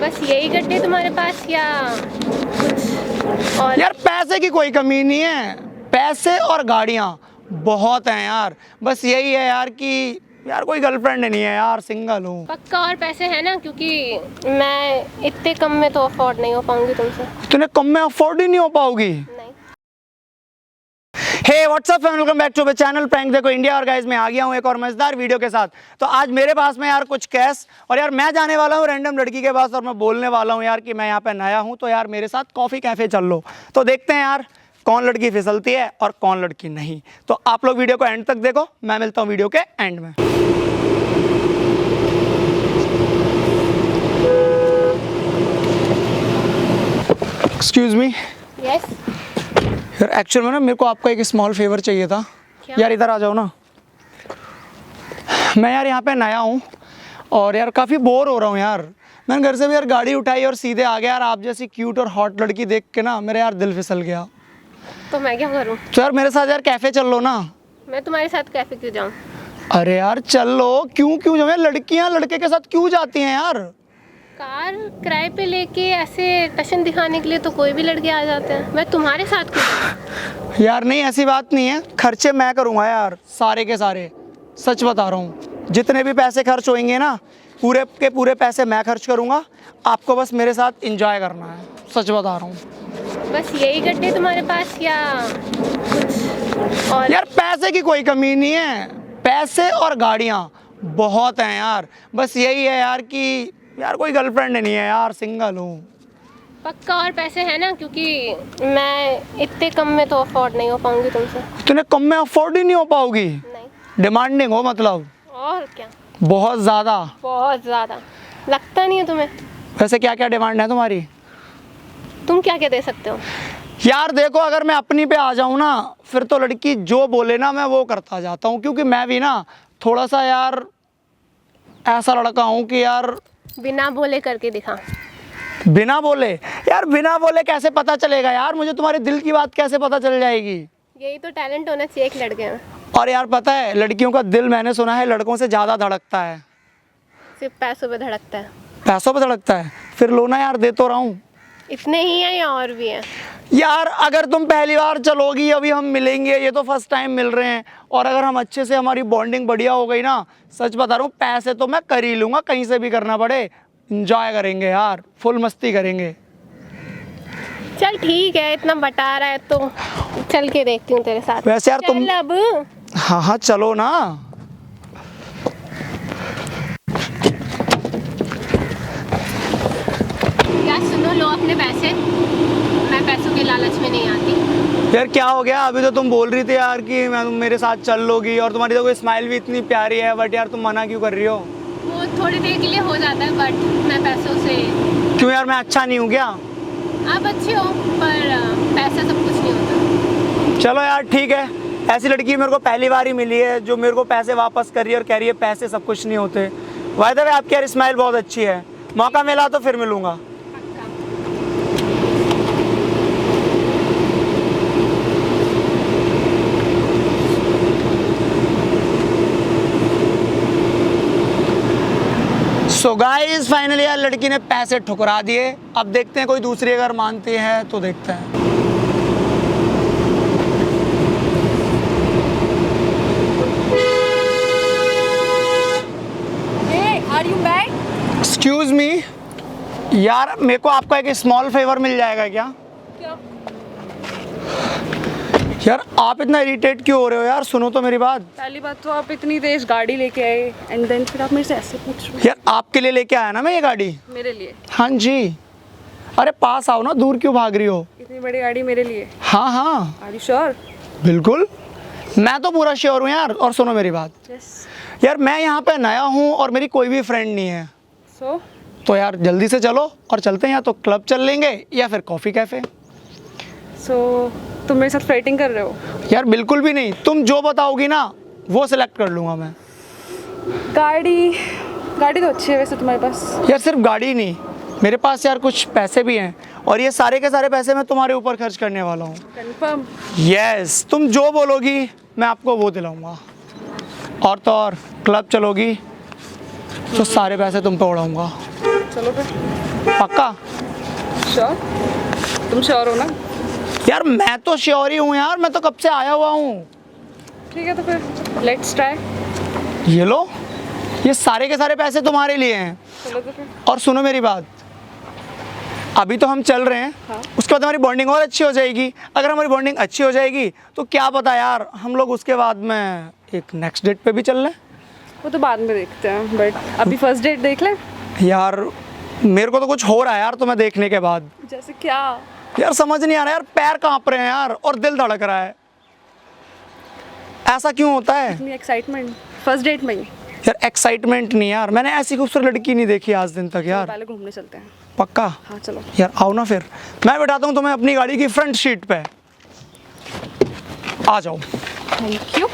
बस यही गड्ढे तुम्हारे पास या कुछ और? यार पैसे की कोई कमी नहीं है, पैसे और गाड़ियाँ बहुत हैं यार। बस यही है यार कि यार कोई गर्लफ्रेंड नहीं है यार, सिंगल हूँ। पक्का और पैसे हैं ना, क्योंकि मैं इतने कम में तो अफोर्ड नहीं हो पाऊंगी तुमसे। तूने कम में अफोर्ड ही नहीं हो पाओगी? नहीं। Hey what's up family, welcome back to my channel prank देखो इंडिया। और गाइस मैं आ गया हूँ एक और मजेदार वीडियो के साथ। तो आज मेरे पास में यार कुछ कैश, और यार मैं जाने वाला हूँ रैंडम लड़की के पास और मैं बोलने वाला हूँ यार कि मैं यहाँ पे नया हूँ, तो यार मेरे साथ कॉफ़ी कैफ़े चल लो। तो देखते हैं यार कौन लड़की फिसलती है और कौन लड़की नहीं। तो आप लोग वीडियो को एंड तक देखो, मैं मिलता हूँ वीडियो के एंड में। Excuse me. यस। यार एक्चुअल में ना मेरे को आपका एक स्मॉल फेवर चाहिए था। क्या? यार इधर आ जाओ ना। मैं यार यहाँ पे नया हूँ और यार काफ़ी बोर हो रहा हूँ यार। मैंने घर से भी यार गाड़ी उठाई और सीधे आ गया यार। आप जैसी क्यूट और हॉट लड़की देख के ना मेरा यार दिल फिसल गया। तो मैं क्या करूँ? तो यार मेरे साथ यार कैफ़े चल लो ना। मैं तुम्हारे साथ कैफे क्यों जाऊँ? अरे यार चल लो। क्यों क्यों जो है, लड़कियाँ लड़के के साथ क्यों जाती हैं यार? कार किराए पे लेके ऐसे टशन दिखाने के लिए तो कोई भी लड़के आ जाते हैं। मैं तुम्हारे साथ क्यों जाऊँ? यार नहीं, ऐसी बात नहीं है। खर्चे मैं करूँगा यार, सारे के सारे। सच बता रहा हूँ, जितने भी पैसे खर्च होंगे ना पूरे के पूरे पैसे मैं खर्च करूँगा। आपको बस मेरे साथ एंजॉय करना है, सच बता रहा हूँ। बस यही गड्ढे तुम्हारे पास या कुछ और? यार पैसे की कोई कमी नहीं है, पैसे और गाड़ियाँ बहुत हैं यार। बस यही है यार कि यार कोई गर्लफ्रेंड नहीं है यार, सिंगल हूँ। पक्का और पैसे हैं ना, क्योंकि मैं इतने कम में तो अफोर्ड नहीं हो पाऊंगी तुमसे। तूने कम में अफोर्ड ही नहीं हो पाओगी? नहीं। डिमांडिंग हो मतलब? और क्या, बहुत ज़्यादा? बहुत ज़्यादा। लगता नहीं है तुम्हें? वैसे क्या क्या डिमांड है तुम्हारी? तुम क्या क्या दे सकते हो? यार देखो, अगर मैं अपनी पे आ जाऊँ ना फिर तो लड़की जो बोले ना मैं वो करता जाता हूँ, क्योंकि मैं भी ना थोड़ा सा यार ऐसा लड़का हूँ कि यार बिना बोले करके दिखा। बिना बोले? यार बिना बोले कैसे पता चलेगा यार? मुझे तुम्हारे दिल की बात कैसे पता चल जाएगी? यही तो टैलेंट होना चाहिए एक लड़के में। और यार पता है, लड़कियों का दिल मैंने सुना है लड़कों से ज़्यादा धड़कता है। सिर्फ पैसों पे धड़कता है। पैसों पे धड़कता है? फिर लो ना यार, दे तो रहा हूँ। इतने ही हैं या और भी हैं? यार अगर तुम पहली बार चलोगी, अभी हम मिलेंगे, ये तो फर्स्ट टाइम मिल रहे हैं, और अगर हम अच्छे से हमारी बॉन्डिंग बढ़िया हो गई ना, सच बता रहा हूँ पैसे तो मैं कर ही लूँगा, कहीं से भी करना पड़े। इंजॉय करेंगे यार, फुल मस्ती करेंगे। चल ठीक है, इतना बता रहा है तो चल के देखती हूँ तेरे साथ। वैसे यार तुम, चल अब। हाँ हाँ चलो ना। यार सुनो, लो अपने पैसे। मैं पैसों के लालच में नहीं आती। यार क्या हो गया? अभी तो तुम बोल रही थी यार कि मैं मेरे साथ चल लोगी, और तुम्हारी तो कोई स्माइल भी इतनी प्यारी है, बट यार तुम मना क्यों कर रही हो? वो थोड़ी देर के लिए हो जाता है, बट मैं पैसों से। क्यों यार, मैं अच्छा नहीं हूँ क्या? आप अच्छे हो पर पैसा सब कुछ नहीं होता। चलो यार ठीक है। ऐसी लड़की मेरे को पहली बार ही मिली है जो मेरे को पैसे वापस कर रही है और कह रही है पैसे सब कुछ नहीं होते। वाय द वे आपकी यार स्माइल बहुत अच्छी है। मौका मिला तो फिर मिलूंगा। सो गाइस फाइनली यार लड़की ने पैसे ठुकरा दिए। अब देखते हैं कोई दूसरी अगर मानती है तो देखते हैं। Are you mad? Excuse me यार, मेरे को आपका एक स्मॉल फेवर मिल जाएगा क्या? क्या? यार आप इतना इरिटेट क्यों हो रहे हो यार? सुनो तो मेरी बात। पहली बात तो आप इतनी तेज गाड़ी लेके आए एंड देन फिर आप मेरे से ऐसे पूछ रहे यार आपके लिए लेके आया ना मैं ये गाड़ी। हो मेरे लिए? हाँ जी। अरे पास आओ ना, दूर क्यों भाग रही हो? इतनी बड़ी गाड़ी मेरे लिए? हाँ हाँ आर यू श्योर? बिल्कुल, मैं तो पूरा श्योर हूँ यार। और सुनो मेरी बात। यस। यार मैं यहाँ पे नया हूँ और मेरी कोई भी फ्रेंड नहीं है, सो तो यार जल्दी से चलो और चलते हैं। या तो क्लब चल लेंगे या फिर कॉफ़ी कैफ़े। तुम मेरे साथ फ्लर्टिंग कर रहे हो? यार बिल्कुल भी नहीं, तुम जो बताओगी ना वो सिलेक्ट कर लूँगा मैं। गाड़ी तो अच्छी है वैसे तुम्हारे पास। यार सिर्फ गाड़ी नहीं, मेरे पास यार कुछ पैसे भी हैं, और ये सारे के सारे पैसे मैं तुम्हारे ऊपर खर्च करने वाला हूँ। कंफर्म? यस, तुम जो बोलोगी मैं आपको वो दिलाऊंगा। और तो और क्लब चलोगी तो सारे पैसे तुम पे उड़ाऊंगा। चलो फिर। पक्का? श्योर? तुम श्योर हो ना? यार मैं तो श्योर ही हूँ यार, मैं तो कब से आया हुआ हूँ। ठीक है तो फिर लेट्स ट्राई। ये लो, ये सारे के सारे पैसे तुम्हारे लिए हैं। चलो तो फिर। और सुनो मेरी बात, अभी तो हम चल रहे हैं, हाँ। उसके बाद हमारी बॉन्डिंग और अच्छी हो जाएगी। अगर हमारी बॉन्डिंग अच्छी हो जाएगी तो क्या पता यार, हम लोग उसके बाद में एक नेक्स्ट डेट पे भी चल लें। वो तो बाद में देखते हैं, बट अभी फर्स्ट डेट देख लें। यार मेरे को तो कुछ हो रहा है यार तुम्हें देखने के बाद। जैसे क्या? यार समझ नहीं आ रहा यार, पैर कांप रहे हैं यार और दिल धड़क रहा है। ऐसा क्यों होता है इतनी एक्साइटमेंट फर्स्ट डेट में ही? यार? एक्साइटमेंट नहीं यार, मैंने ऐसी खूबसूरत लड़की नहीं देखी आज दिन तक यार। पहले घूमने चलते हैं। पक्का? हाँ चलो। यार आओ ना फिर, मैं बैठाता हूँ तुम्हें अपनी गाड़ी की फ्रंट सीट पे, आ जाओ। Thank you.